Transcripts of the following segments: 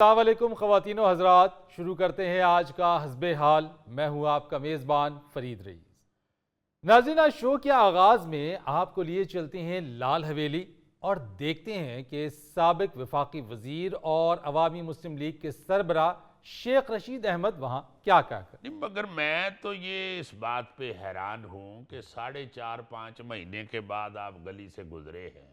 अस्सलामुअलैकुम ख़वातीनो हज़रात, शुरू करते हैं आज का हस्बे हाल। मैं हूँ आपका मेज़बान फ़रीद रईस। नाज़रीन, आज शो के आगाज़ में आपको लिए चलते हैं लाल हवेली और देखते हैं कि साबिक वफाकी वज़ीर और अवामी मुस्लिम लीग के सरबरा शेख रशीद अहमद वहाँ क्या क्या कर। नहीं, मगर मैं तो ये इस बात पे हैरान हूँ कि 4.5-5 महीने के बाद आप गली से गुजरे हैं,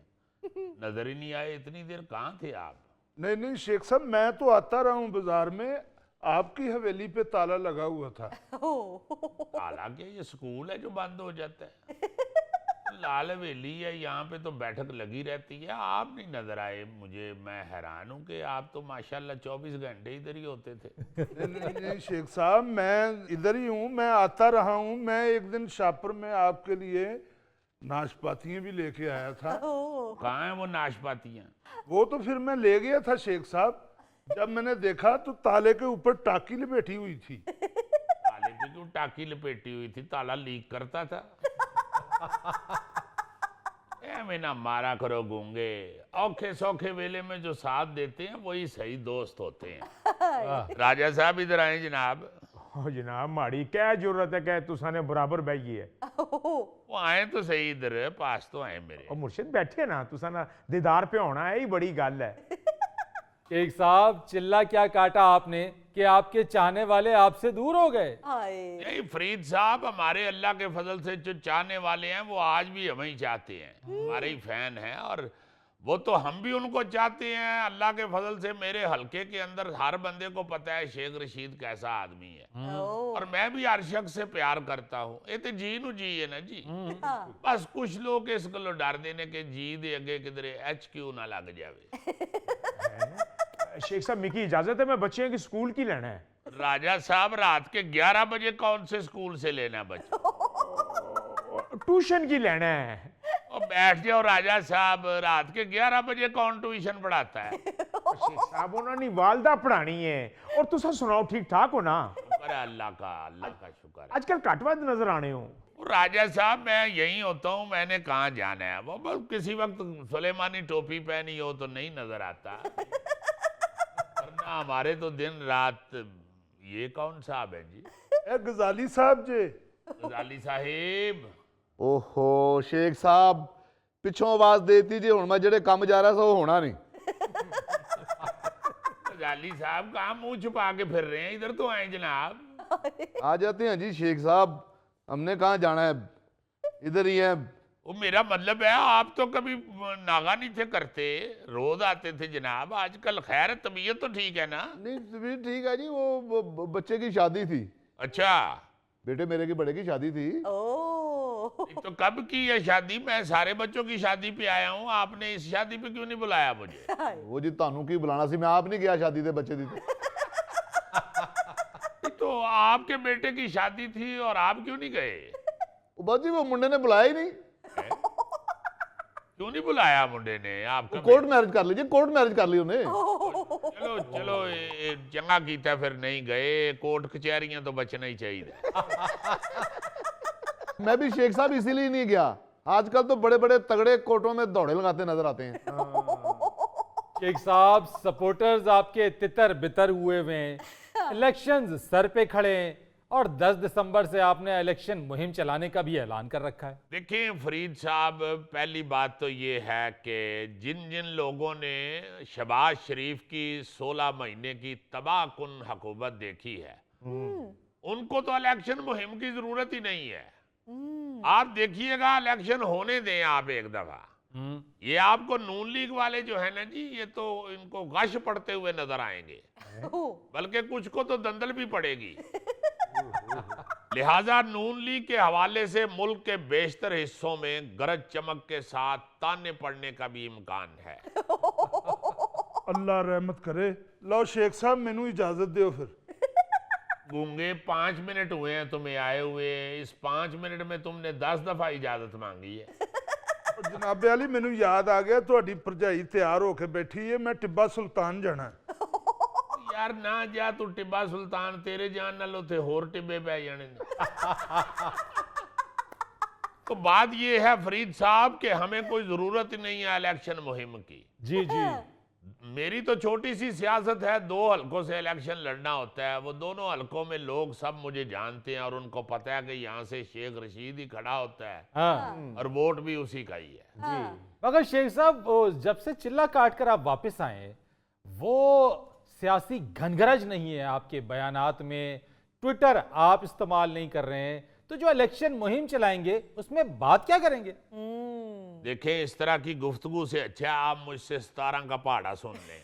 नजर ही नहीं आए। इतनी देर कहाँ थे आप? नहीं नहीं शेख साहब, मैं तो आता रहा हूँ बाजार में। आपकी हवेली पे ताला लगा हुआ था। हालांकि ये स्कूल है जो बंद हो जाता है, लाल हवेली है, यहाँ पे तो बैठक लगी रहती है। आप नहीं नजर आए मुझे। मैं हैरान हूँ कि आप तो माशाल्लाह 24 घंटे इधर ही होते थे। नहीं नहीं नहीं शेख साहब, मैं इधर ही हूँ, मैं आता रहा हूँ। मैं एक दिन शापर में आपके लिए नाशपातियाँ भी लेके आया था। कहाँ है वो नाशपातियाँ? वो तो फिर मैं ले गया था शेख साहब। जब मैंने देखा तो ताले के ऊपर टाकी लपेटी हुई थी। ताले पे क्यों टाकी लपेटी हुई थी? ताला लीक करता था। मैं ना मारा करो गूंगे। औखे सौखे वेले में जो साथ देते हैं वही सही दोस्त होते हैं। राजा साहब इधर आए जनाब। ओ जनाब, माड़ी क्या जरूरत है कि तुसा ने बराबर बैठी है। वो आए तो सही, इधर पास तो आए मेरे। और मुर्शिद बैठे ना, तुसा ना दीदार पे होना है, ही बड़ी गल है। शेख साहब, चिल्ला क्या काटा आपने कि आपके चाहने वाले आपसे दूर हो गए। यही फरीद साहब, हमारे अल्लाह के फजल से जो चाहने वाले हैं वो आज भी हमें ही चाहते हैं, हमारे ही फैन हैं। और वो तो हम भी उनको चाहते हैं। अल्लाह के फजल से मेरे हलके के अंदर हर बंदे को पता है शेख रशीद कैसा आदमी है। और मैं भी हर शख्स से प्यार करता हूँ। ये तो जी नु जी है ना जी। बस कुछ लोग इस गलो डर देने के जी दे अगे किधरे HQ ना लग जावे। शेख साहब, मिकी इजाजत है, मैं बच्चियों की स्कूल की लेना है। राजा साहब, रात के 11 बजे कौन से स्कूल से लेना बच्चे? ट्यूशन की लेना है। और बैठ जाओ राजा साहब, रात के 11 बजे कौन ट्यूशन पढ़ाता है? शेख साहब, उन्होंने वालदा पढ़ानी है। और तुसा सुनाओ, ठीक ठाक हो ना? शुक्र है अल्लाह का शुक्र है। आजकल कटवाद नजर आने हो। राजा साहब, मैं यहीं होता हूँ, मैंने कहाँ जाना है। वो बस किसी वक्त सुलेमानी टोपी पहनी हो तो नहीं नजर आता, वरना हमारे तो दिन रात। ये कौन साहब है जी? ए गजाली साहब जी। गजाली साहिब। ओहो शेख साहब, पिछों आवाज देती जी, हुण मैं जेड़े काम जा रहा सो होना नहीं। गजाली साहब कहाँ मुंह छुपा के फिर रहे हैं? इधर तो आए जनाब। आ जाते हैं जी शेख साहब, हमने कहाँ जाना है, इधर ही है। वो मेरा मतलब है, आप तो कभी नागा नहीं थे करते, रोज आते थे जनाब। आजकल खैर तबीयत तो ठीक है ना? नहीं तबीयत ठीक है जी, वो बच्चे की शादी थी। अच्छा, बेटे मेरे की बड़े की शादी थी। तो कब की है शादी? मैं सारे बच्चों की शादी पे आया हूँ, आपने इस शादी पे क्यों नहीं बुलाया मुझे? वो जी तानू की बुलाना सी, मैं आप नहीं गया शादी ते बच्चे दी। तो आपके बेटे की शादी थी और आप क्यों नहीं गए? बस जी वो मुंडे ने बुलाया ही नहीं। क्यों नहीं बुलाया मुंडे ने आपका? कोर्ट मैरिज कर लीजिए, कोर्ट मैरिज कर ली उन्हें। चलो चलो, चंगा कीता फिर नहीं गए। कोर्ट कचहरियां तो बचना ही चाहिए। मैं भी शेख साहब इसीलिए नहीं गया। आजकल तो बड़े बड़े तगड़े कोर्टों में दौड़े लगाते नजर आते हैं। शेख साहब, सपोर्टर्स आपके तितर बितर हुए हुए हैं, इलेक्शंस सर पे खड़े हैं और 10 दिसंबर से आपने इलेक्शन मुहिम चलाने का भी ऐलान कर रखा है। देखिए फरीद साहब, पहली बात तो ये है कि जिन जिन लोगों ने शहबाज शरीफ की 16 महीने की तबाहकुन हुकूमत देखी है, उनको तो इलेक्शन मुहिम की जरूरत ही नहीं है। आप देखिएगा, इलेक्शन होने दें आप एक दफा। ये आपको नून लीग वाले जो है ना जी, ये तो इनको गश पड़ते हुए नजर आएंगे, बल्कि कुछ को तो दंदल भी पड़ेगी। लिहाजा नून लीग के हवाले से मुल्क के बेशतर हिस्सों में गरज चमक के साथ ताने पड़ने का भी इम्कान है। अल्लाह रहमत करे। लो शेख साहब, मैनू इजाजत दो फिर। गूंगे 5 मिनट हुए हैं तुम्हें आए हुए, इस 5 मिनट में तुमने 10 दफा इजाजत मांगी है। जनाबे अली, मैनू याद आ गया, तुहाडी भरजाई तैयार होके बैठी है, मैं टिब्बा सुल्तान जाना है। यार ना जा तू टिब्बा सुल्तान, तेरे जान नाल उथे होर टिब्बे पै जाने ने। तो बात ये है फरीद साहब कि हमें कोई जरूरत नहीं है इलेक्शन मुहिम की। जी जी। मेरी तो छोटी सी सियासत है, 2 हलकों से इलेक्शन लड़ना होता है। वो दोनों हलकों में लोग सब मुझे जानते हैं और उनको पता है कि यहाँ से शेख रशीद ही खड़ा होता है हाँ और वोट भी उसी का ही है। हाँ। मगर शेख साहब वो जब से चिल्ला काट कर आप वापस आए, वो सियासी घनगरज नहीं है आपके बयानात में, ट्विटर आप इस्तेमाल नहीं कर रहे हैं, तो जो इलेक्शन मुहिम चलाएंगे उसमें बात क्या करेंगे? देखें, इस तरह की गुफ्तगू से अच्छा आप मुझसे 17 का पहाड़ा सुन लें।